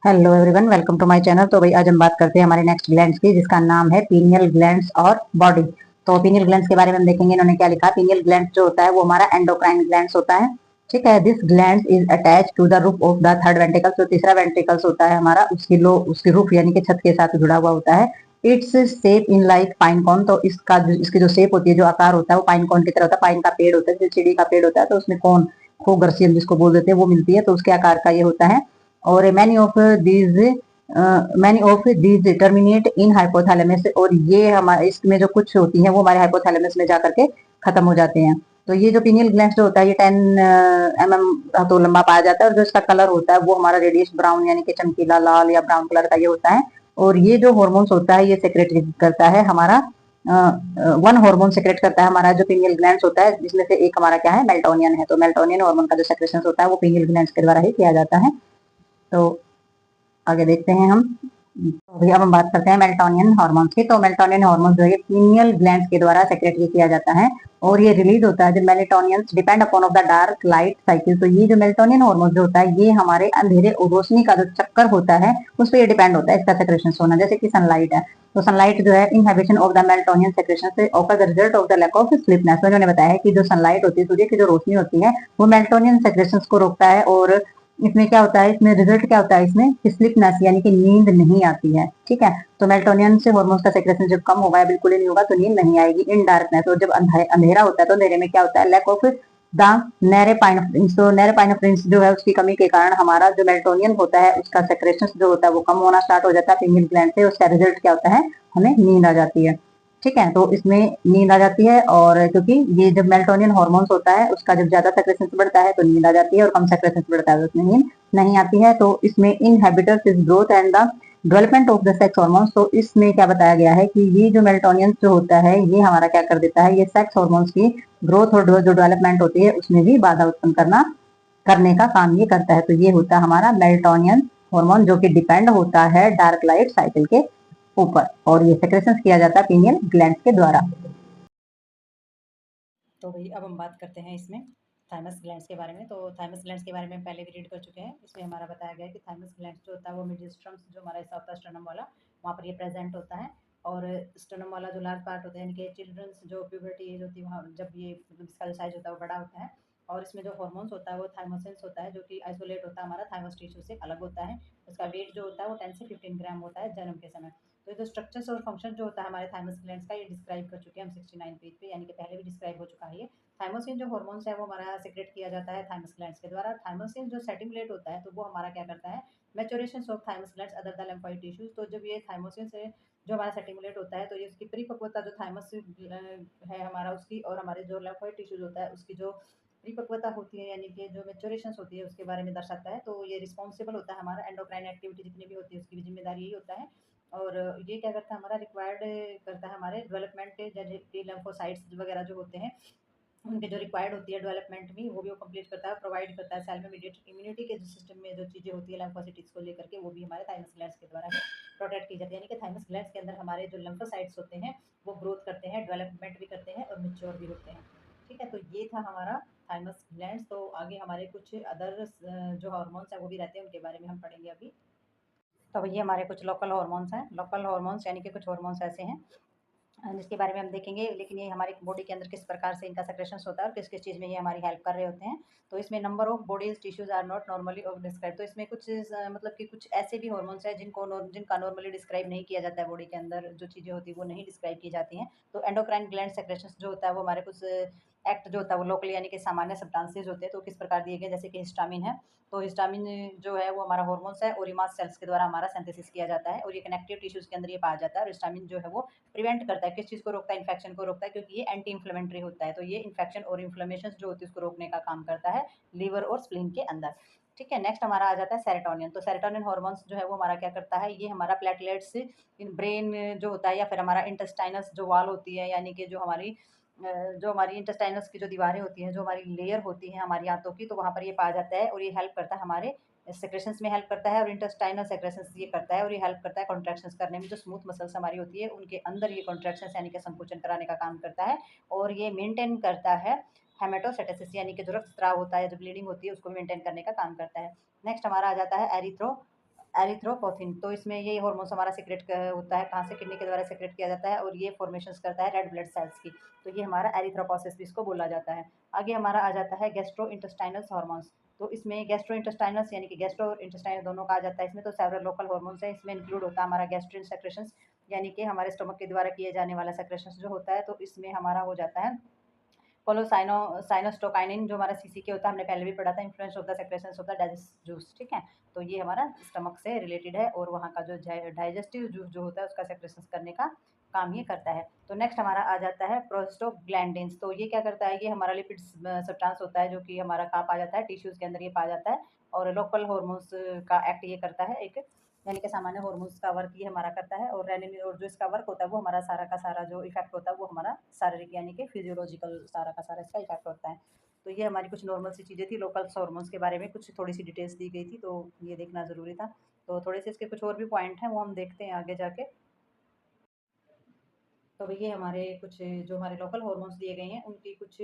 Hello everyone, welcome to my channel. तो भाई आज हम बात करते हैं हमारे नेक्स्ट ग्लैंड्स की, जिसका नाम है पीनियल ग्लैंड्स और बॉडी। तो पीनियल ग्लैंड्स के बारे में हम देखेंगे इन्होंने क्या लिखा। पीनियल ग्लैंड्स जो होता है वो हमारा एंडोक्राइन ग्लैंड्स होता है। ठीक है, this glands is attach to the roof of the third ventricle. तो तीसरा वेंट्रिकल्स होता है हमारा, उसकी रूफ यानी कि छत के साथ जुड़ा हुआ होता है। It's shape in like pine cone. तो इसकी जो शेप होती है, जो आकार होता है वो पाइन कॉन की तरह होता है। पाइन का पेड़ होता है, जैसे चिड़ी का पेड़ होता है, तो उसमें कौन खोगरसी हम जिसको बोल देते हैं वो मिलती है, तो उसके आकार का ये होता है। और many of these terminate in hypothalamus. और ये हमारे इसमें जो कुछ होती हैं वो हमारे हाइपोथैलेमस में जाकर के खत्म हो जाते हैं। तो ये जो पीनियल ग्लैंड जो होता है ये 10 mm तो लंबा पाया जाता है। और जो इसका कलर होता है वो हमारा रेडिश ब्राउन यानी कि चमकीला लाल या ब्राउन कलर का ये होता है। और ये जो हॉर्मोन्स होता है ये सेक्रेट करता है हमारा, वन हार्मोन सेक्रेट करता है हमारा जो पीनियल ग्लैंड होता है, जिसमें से एक हमारा क्या है, मेल्टोनियन है। तो मेल्टोनियन हार्मोन का जो सेक्रेशन होता है वो पीनियल ग्लैंड के द्वारा ही किया जाता है। तो आगे देखते हैं हम। अभी अब हम बात करते हैं मेल्टोनियन हार्मोन्स की। तो मेल्टोनियन हार्मोन जो है पीनियल ग्लैंड्स के द्वारा सेक्रेट किया जाता है। और ये रिलीज होता है जब melatonin depend upon of the dark light cycle. तो ये जो मेल्टोनियन हार्मोन जो होता है ये हमारे अंधेरे और रोशनी का जो चक्कर होता है उस पर ये डिपेंड होता है इसका सेक्रेशन होना। जैसे कि सनलाइट है, तो सनलाइट जो है inhibition of the melatonin secretion से offer the result of the lack of sleepness. मैंने बताया है कि जो सनलाइट होती है, सूर्य की जो रोशनी होती है, वो मेल्टोनियन सेक्रेशन को रोकता है। और इसमें क्या होता है, इसमें रिजल्ट क्या होता है, इसमें स्लीपनेस यानी कि नींद नहीं आती है। ठीक है, तो मेल्टोनियन से हार्मोन्स का सेक्रेशन जब कम होगा या बिल्कुल ही नहीं होगा तो नींद नहीं आएगी इन डार्कनेस। और जब अंधेरा होता है तो अंधेरे में क्या होता है, लैक ऑफ द नेरेपाइनेफ्रिन्स। तो नेरेपाइनेफ्रिन्स जो है उसकी कमी के कारण हमारा जो मेल्टोनियन होता है उसका सेक्रेशन जो होता है वो कम होना स्टार्ट हो जाता है पीनियल ग्लैंड से। उसका रिजल्ट क्या होता है, हमें नींद आ जाती है। ठीक है, तो इसमें नींद आ जाती है। और क्योंकि ये जब मेल्टोनियन हार्मोन्स होता है उसका जब ज्यादा सेक्रेशन बढ़ता है तो नींद आ जाती है, और कम सेक्रेशन बढ़ता है तो उसमें नींद नहीं आती है। तो इसमें inhibitors is growth and the development of the sex hormones. तो इसमें क्या बताया गया है कि ये जो मेल्टोनियन जो होता है ये हमारा क्या कर देता है, ये सेक्स हार्मोन्स की ग्रोथ और जो डेवलपमेंट होती है उसमें भी बाधा उत्पन्न करने का काम ये करता है। तो ये होता है हमारा मेल्टोनियन हार्मोन, जो कि डिपेंड होता है डार्क लाइट साइकिल के ऊपर, और ये सेक्रेशन किया जाता है पीनियल ग्लैंड के द्वारा। तो भाई अब हम बात करते हैं इसमें थाइमस ग्लैंड्स के बारे में। तो थाइमस ग्लैंड्स के बारे में हम पहले भी रीड कर चुके हैं। इसमें हमारा बताया गया है कि थाइमस ग्लैंड्स जो होता है वो मिडिस्ट्रम्स जो हमारा हिस्सा होता है स्टर्नम वाला, वहाँ पर ये प्रेजेंट होता है। और स्टर्नम वाला जो लार्ज पार्ट होता है, यानी कि चिल्ड्रंस जो प्यूबर्टी एज होती है वहाँ जब ये मतलब इसका जो साइज होता है वो बड़ा होता है। और इसमें जो हॉर्मोन्स होता है वो थाइमोसिन्स होता है, जो कि आइसोलेट होता है हमारा थाइमस टिश्यू से अलग होता है। उसका वेट जो होता है वो 10 से 15 ग्राम होता है जन्म के समय। तो ये जो स्ट्रक्चर्स और फंक्शन जो होता है हमारे थाइमस ग्लैंड्स का, ये डिस्क्राइब कर चुके हैं हम 69 पेज पे, यानी कि पहले भी डिस्क्राइब हो चुका है ये। थाइमोसिन जो हार्मोन्स है वो हमारा सेक्रेट किया जाता है थाइमस ग्लैंड्स के द्वारा। थाइमोसिन जो सेटिमुलेट होता है तो वो हमारा क्या करता है, maturation of thymus glands other the lymphoid tissues. तो जब ये थाइमोसिन से जो हमारा सेटिमुलेट होता है तो ये उसकी परिपक्वता जो थाइमस है हमारा उसकी, और हमारे जो लिम्फोइड टिश्यूज होता है उसकी जो परिपक्वता होती है यानी कि जो मेच्योरेशन होती है उसके बारे में दर्शाता है। तो ये रिस्पॉन्सिबल होता है हमारा एंडोक्राइन एक्टिविटी जितनी भी होती है उसकी भी जिम्मेदारी यही होता है। और ये क्या करता है, हमारा रिक्वायर्ड करता है हमारे डेवलपमेंट के, जैसे कि लिम्फोसाइट्स वगैरह जो होते हैं उनके जो रिक्वायर्ड होती है डेवलपमेंट में वो भी वो कंप्लीट करता है, प्रोवाइड करता है। सेल में मीडिएट इम्यूनिटी के जो सिस्टम में जो चीज़ें होती है लिम्फोसाइट्स को लेकर के, वो भी हमारे थाइमस ग्लैंड्स के द्वारा ही प्रोटेक्ट की जाती है। यानी कि थाइमस ग्लैंड्स के अंदर हमारे जो लिम्फोसाइट्स होते हैं वो ग्रोथ करते हैं, डेवलपमेंट भी करते हैं और मेच्योर भी होते हैं। ठीक है, तो ये था हमारा थाइमस ग्लैंड्स। तो आगे हमारे कुछ अदर जो हार्मोन्स हैं वो भी रहते हैं, उनके बारे में हम पढ़ेंगे अभी। तो ये हमारे कुछ लोकल हार्मोन्स हैं। लोकल हार्मोन्स यानी कि कुछ हार्मोन्स ऐसे हैं जिसके बारे में हम देखेंगे, लेकिन ये हमारी बॉडी के अंदर किस प्रकार से इनका सेक्रेशन होता है और किस किस चीज़ में ये हमारी हेल्प कर रहे होते हैं। तो इसमें number of bodies tissues are not normally describe. तो इसमें कुछ मतलब कि कुछ ऐसे भी हार्मोन्स हैं जिनका नॉर्मली डिस्क्राइब नहीं किया जाता है, बॉडी के अंदर जो चीज़ें होती है वो नहीं डिस्क्राइब की जाती हैं। तो एंडोक्राइन ग्लैंड सेक्रेशन जो होता है वो हमारे कुछ एक्ट जो होता है वो लोकली यानी कि सामान्य सब्सटेंसेस होते हैं। तो किस प्रकार दिए गए, जैसे कि हिस्टामिन है। तो हिस्टामिन जो है वो हमारा हार्मोन्स है, और इमास सेल्स के द्वारा हमारा सिंथेसिस किया जाता है, और ये कनेक्टिव टिश्यूज के अंदर ये पाया जाता है। और हिस्टामिन जो है वो प्रिवेंट करता है, किस चीज़ को रोकता है, इन्फेक्शन को रोकता है, क्योंकि ये एंटी इन्फ्लेमेटरी होता है। तो ये इन्फेक्शन और इन्फ्लेमेशन जो होती है उसको रोकने का काम करता है लीवर और स्प्लीन के अंदर। ठीक है, नेक्स्ट हमारा आ जाता है सेरोटोनिन। तो सेरोटोनिन हार्मोन्स जो है वो हमारा क्या करता है, ये हमारा प्लेटलेट्स इन ब्रेन जो होता है या फिर हमारा इंटेस्टाइनस जो वाल होती है, यानी कि जो हमारी इंटेस्टाइनस की जो दीवारें होती हैं, जो हमारी लेयर होती है हमारी आंतों की, तो वहाँ पर ये पाया जाता है। और ये हेल्प करता है हमारे सेक्रेशंस में हेल्प करता है, और इंटेस्टाइनल सेक्रेशंस ये करता है, और ये हेल्प करता है कॉन्ट्रैक्शंस करने में। जो स्मूथ मसल्स हमारी होती है उनके अंदर ये कॉन्ट्रैक्शंस यानी कि संकुचन कराने का काम करता है। और ये मेंटेन करता है हेमेटोस्टेटिस यानी कि जो रक्तस्राव होता है, जो ब्लीडिंग होती है उसको मेंटेन करने का काम करता है। नेक्स्ट हमारा आ जाता है एरिथ्रो एरिथ्रोपोथिन। तो इसमें ये हार्मोन्स हमारा सीक्रेट होता है, कहाँ से? किडनी के द्वारा सीक्रेट किया जाता है और ये फॉर्मेशंस करता है रेड ब्लड सेल्स की। तो ये हमारा एरिथ्रोपोसिस भी इसको बोला जाता है। आगे हमारा आ जाता है गैस्ट्रो इंटेस्टाइनल हार्मोन्स। तो इसमें गैस्ट्रो इंटेस्टाइनल्स यानी कि गैस्ट्रो और इंटेस्टाइनल दोनों का आ जाता है इसमें। तो सेवरल लोकल हार्मोन्स है, इसमें इंक्लूड होता है हमारा गैस्ट्रिन सेक्रेशंस यानी कि हमारे स्टमक के द्वारा किए जाने वाला सेक्रेशंस जो होता है। तो इसमें हमारा हो जाता है साइनोस्टोकाइनिन जो हमारा सीसीके होता है, हमने पहले भी पढ़ा था, influence of the secretions of the digest juice, ठीक है। तो ये हमारा स्टमक से रिलेटेड है और वहाँ का जो डाइजेस्टिव जूस जो होता है उसका सेक्रेशंस करने का काम ये करता है। तो नेक्स्ट हमारा आ जाता है प्रोस्टोग्लैंडिन्स। तो ये क्या करता है? ये हमारा लिपिड सब्सटेंस होता है जो कि हमारा कहाँ पाया जाता है? टिश्यूज़ के अंदर ये पाया जाता है और लोकल हार्मोन्स का एक्ट ये करता है एक, यानी कि सामान्य हार्मोन्स का वर्क ये हमारा करता है। और रेनिन और जो इसका वर्क होता है वो हमारा सारा का सारा जो इफेक्ट होता है वो हमारा शारीरिक यानी कि फिजियोलॉजिकल सारा का सारा इसका इफेक्ट होता है। तो ये हमारी कुछ नॉर्मल सी चीज़ें थी, लोकल हार्मोन्स के बारे में कुछ थोड़ी सी डिटेल्स दी गई थी, तो ये देखना ज़रूरी था। तो थोड़े से इसके कुछ और भी पॉइंट हैं वो हम देखते हैं आगे जाके। तो ये हमारे कुछ जो हमारे लोकल हार्मोन्स दिए गए हैं उनकी कुछ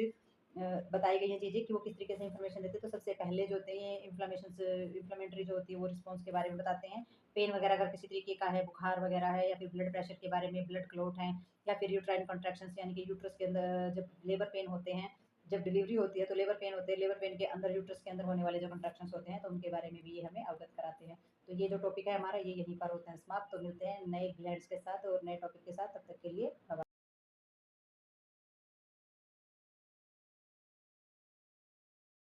बताई गई हैं चीज़ें कि वो किस तरीके से इन्फॉर्मेशन देते हैं। तो सबसे पहले जो होते हैं ये इन्फ्लेमेटरी जो होती है वो रिस्पॉन्स के बारे में बताते हैं। पेन वगैरह अगर किसी तरीके का है, बुखार वगैरह है या फिर ब्लड प्रेशर के बारे में, ब्लड क्लॉट है या फिर यूट्राइन कॉन्ट्रैक्शंस यानी कि यूट्रस के अंदर जब लेबर पेन होते हैं, जब डिलीवरी होती है तो लेबर पेन होते हैं, लेबर पेन के अंदर यूट्रस के अंदर होने वाले जो कॉन्ट्रैक्शंस होते हैं तो उनके बारे में भी ये हमें अवगत कराते हैं। तो ये जो टॉपिक है हमारा ये यहीं पर होता है समाप्त। तो मिलते हैं नए ग्लैड्स के साथ और नए टॉपिक के साथ, तब तक के लिए बाय।